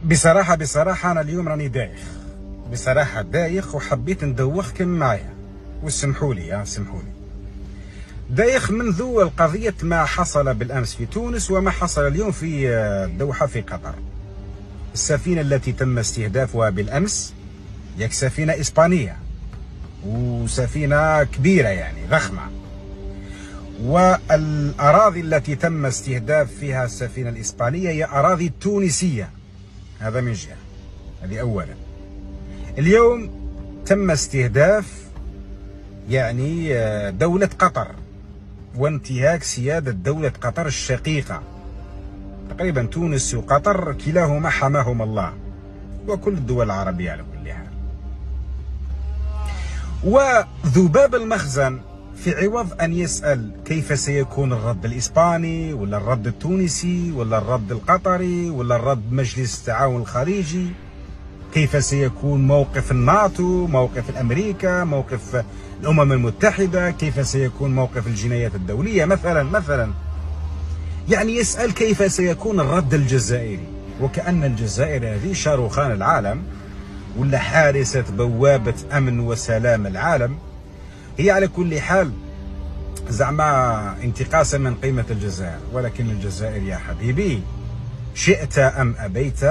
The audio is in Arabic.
بصراحة أنا اليوم راني دايخ، بصراحة دايخ، وحبيت ندوخكم معايا وسمحوا لي دايخ منذ القضية ما حصل بالأمس في تونس وما حصل اليوم في الدوحة في قطر. السفينة التي تم استهدافها بالأمس ياك سفينة إسبانية، وسفينة كبيرة يعني ضخمة، والأراضي التي تم استهداف فيها السفينة الإسبانية هي أراضي تونسية. هذا من جهة، هذه أولا. اليوم تم استهداف يعني دولة قطر وانتهاك سيادة دولة قطر الشقيقة. تقريبا تونس وقطر كلاهما حماهما الله، وكل الدول العربية على كل حال. وذباب المخزن في عوض أن يسأل كيف سيكون الرد الإسباني ولا الرد التونسي ولا الرد القطري ولا الرد مجلس التعاون الخليجي، كيف سيكون موقف الناتو، موقف الأمريكا، موقف الأمم المتحدة، كيف سيكون موقف الجنايات الدولية مثلا يعني يسأل كيف سيكون الرد الجزائري، وكأن الجزائر هذه شاروخان العالم ولا حارسة بوابة أمن وسلام العالم. هي على كل حال زعما انتقاصا من قيمة الجزائر، ولكن الجزائر يا حبيبي شئت أم أبيت